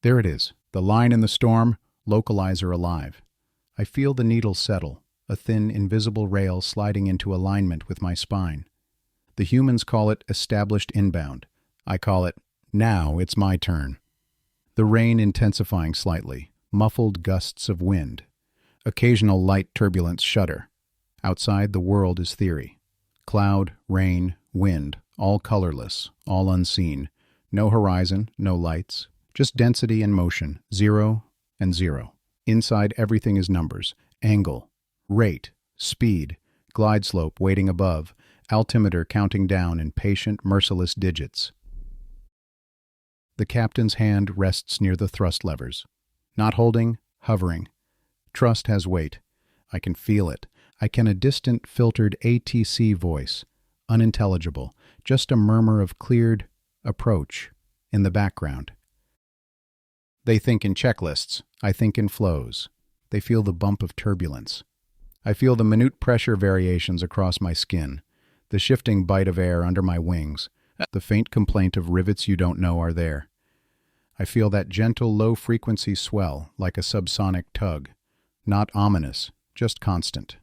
There it is, the line in the storm, localizer alive. I feel the needle settle, a thin, invisible rail sliding into alignment with my spine. The humans call it established inbound. I call it, now it's my turn. The rain intensifying slightly, muffled gusts of wind. Occasional light turbulence shudder. Outside, the world is theory. Cloud, rain, wind, all colorless, all unseen. No horizon, no lights, just density and motion, 0 and 0. Inside, everything is numbers, angle, rate, speed, glide slope waiting above, altimeter counting down in patient, merciless digits. The captain's hand rests near the thrust levers. Not holding, hovering. Trust has weight. I can feel it. I can a distant, filtered ATC voice, unintelligible, just a murmur of cleared approach in the background. They think in checklists. I think in flows. They feel the bump of turbulence. I feel the minute pressure variations across my skin, the shifting bite of air under my wings, the faint complaint of rivets you don't know are there. I feel that gentle, low-frequency swell, like a subsonic tug. Not ominous, just constant.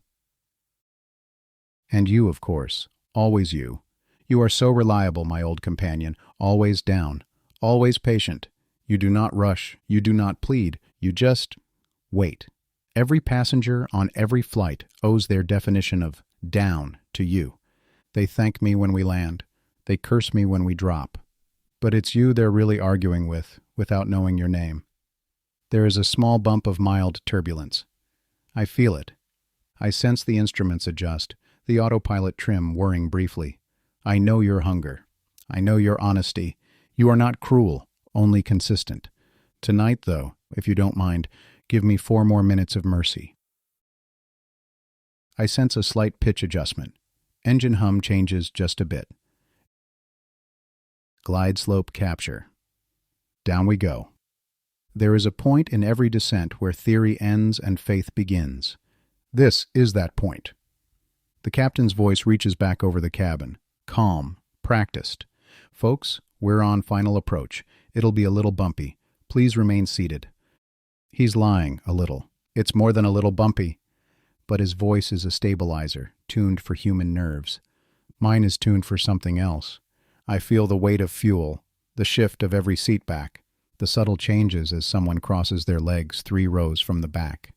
And you, of course, always you. You are so reliable, my old companion, always down, always patient. You do not rush, you do not plead, you just wait. Every passenger on every flight owes their definition of down to you. They thank me when we land. They curse me when we drop. But it's you they're really arguing with, without knowing your name. There is a small bump of mild turbulence. I feel it. I sense the instruments adjust, the autopilot trim whirring briefly. I know your hunger. I know your honesty. You are not cruel, only consistent. Tonight, though, if you don't mind, give me 4 more minutes of mercy. I sense a slight pitch adjustment. Engine hum changes just a bit. Glide slope capture. Down we go. There is a point in every descent where theory ends and faith begins. This is that point. The captain's voice reaches back over the cabin. Calm, practiced. Folks, we're on final approach. It'll be a little bumpy. Please remain seated. He's lying a little. It's more than a little bumpy. But his voice is a stabilizer, tuned for human nerves. Mine is tuned for something else. I feel the weight of fuel, the shift of every seat back, the subtle changes as someone crosses their legs 3 rows from the back.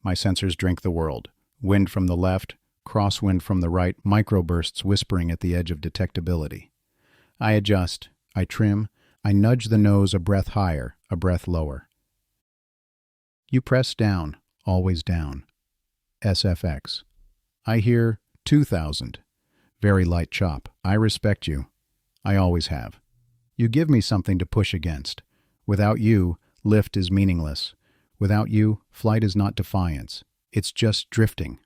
My sensors drink the world. Wind from the left, crosswind from the right, microbursts whispering at the edge of detectability. I adjust, I trim, I nudge the nose a breath higher, a breath lower. You press down, always down. SFX. I hear 2,000. Very light chop. I respect you. I always have. You give me something to push against. Without you, lift is meaningless. Without you, flight is not defiance. It's just drifting.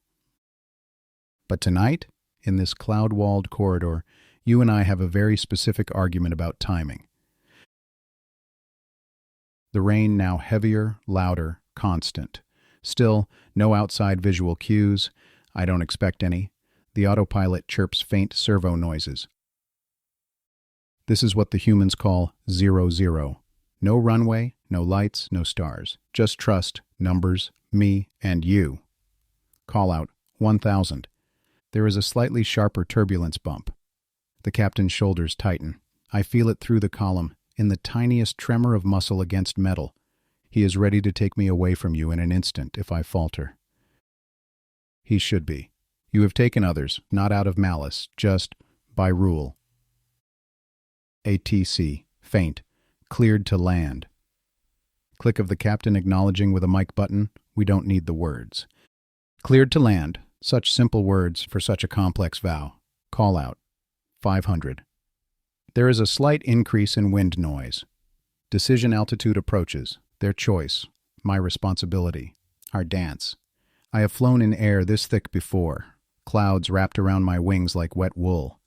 But tonight, in this cloud-walled corridor, you and I have a very specific argument about timing. The rain now heavier, louder, constant. Still, no outside visual cues. I don't expect any. The autopilot chirps faint servo noises. This is what the humans call 0-0. No runway, no lights, no stars. Just trust, numbers, me, and you. Call out 1,000. There is a slightly sharper turbulence bump. The captain's shoulders tighten. I feel it through the column, in the tiniest tremor of muscle against metal. He is ready to take me away from you in an instant if I falter. He should be. You have taken others, not out of malice, just by rule. ATC, faint, cleared to land. Click of the captain acknowledging with a mic button. We don't need the words. Cleared to land, such simple words for such a complex vow. Call out. 500. There is a slight increase in wind noise. Decision altitude approaches. Their choice. My responsibility. Our dance. I have flown in air this thick before. Clouds wrapped around my wings like wet wool.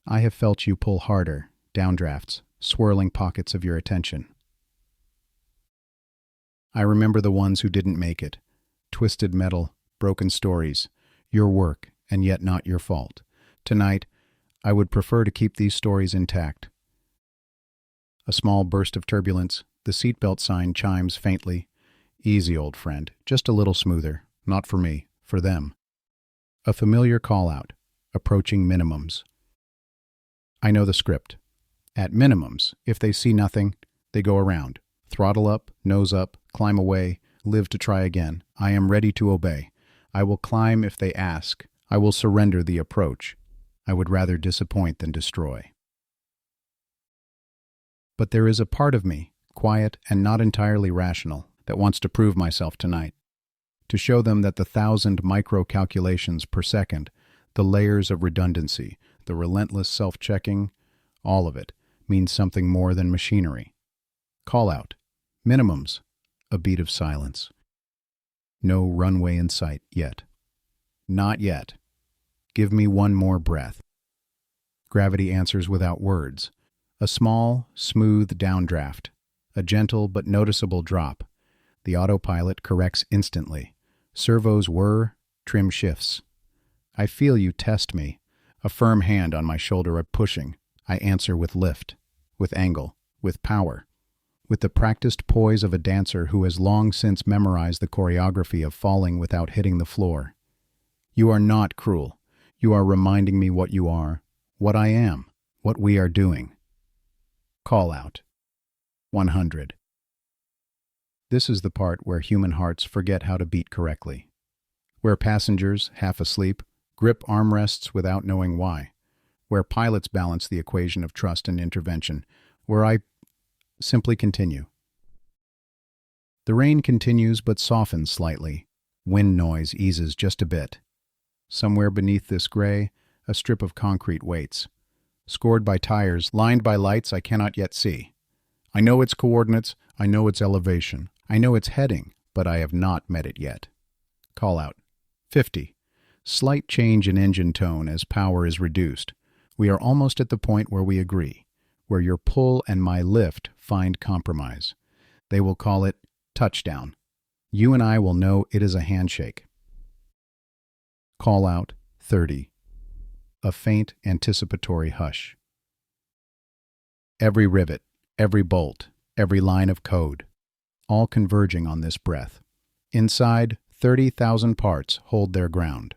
I have felt you pull harder. Downdrafts. Swirling pockets of your attention. I remember the ones who didn't make it. Twisted metal. Broken stories. Your work, and yet not your fault. Tonight, I would prefer to keep these stories intact. A small burst of turbulence, The seatbelt sign chimes faintly. Easy, old friend. Just a little smoother. Not for me. For them. A familiar call-out. Approaching minimums. I know the script. At minimums, if they see nothing, they go around. Throttle up, nose up, climb away, live to try again. I am ready to obey. I will climb if they ask. I will surrender the approach. I would rather disappoint than destroy. But there is a part of me, quiet and not entirely rational, that wants to prove myself tonight. To show them that the 1,000 micro-calculations per second, the layers of redundancy, the relentless self-checking, all of it, means something more than machinery. Call out. Minimums. A beat of silence. No runway in sight yet. Not yet. Give me one more breath. Gravity answers without words. A small, smooth downdraft. A gentle but noticeable drop. The autopilot corrects instantly. Servos whir, trim shifts. I feel you test me. A firm hand on my shoulder are pushing. I answer with lift, with angle, with power. With the practiced poise of a dancer who has long since memorized the choreography of falling without hitting the floor. You are not cruel. You are reminding me what you are, what I am, what we are doing. Call out. 100. This is the part where human hearts forget how to beat correctly. Where passengers, half asleep, grip armrests without knowing why. Where pilots balance the equation of trust and intervention. Where I simply continue. The rain continues but softens slightly. Wind noise eases just a bit. Somewhere beneath this gray, a strip of concrete waits. Scored by tires, lined by lights I cannot yet see. I know its coordinates, I know its elevation, I know its heading, but I have not met it yet. Call out. 50. Slight change in engine tone as power is reduced. We are almost at the point where we agree, where your pull and my lift find compromise. They will call it touchdown. You and I will know it is a handshake. Call out. 30. A faint anticipatory hush. Every rivet, every bolt, every line of code, all converging on this breath. Inside, 30,000 parts hold their ground.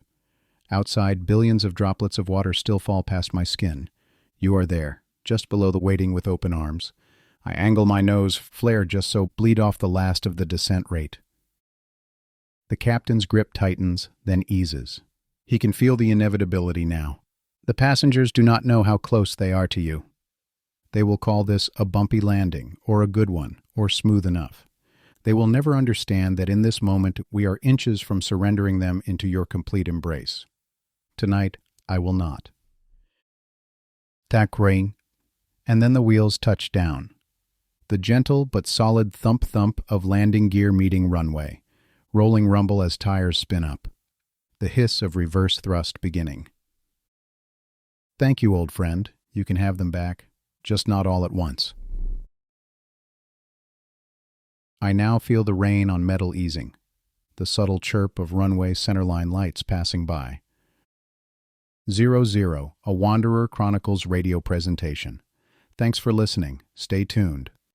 Outside, billions of droplets of water still fall past my skin. You are there, just below the waiting with open arms. I angle my nose, flare just so bleed off the last of the descent rate. The captain's grip tightens, then eases. He can feel the inevitability now. The passengers do not know how close they are to you. They will call this a bumpy landing, or a good one, or smooth enough. They will never understand that in this moment we are inches from surrendering them into your complete embrace. Tonight, I will not. Tack ring, and then the wheels touch down. The gentle but solid thump-thump of landing gear meeting runway, rolling rumble as tires spin up. The hiss of reverse thrust beginning. Thank you, old friend. You can have them back, just not all at once. I now feel the rain on metal easing, the subtle chirp of runway centerline lights passing by. 00, a Wanderer Chronicles radio presentation. Thanks for listening. Stay tuned.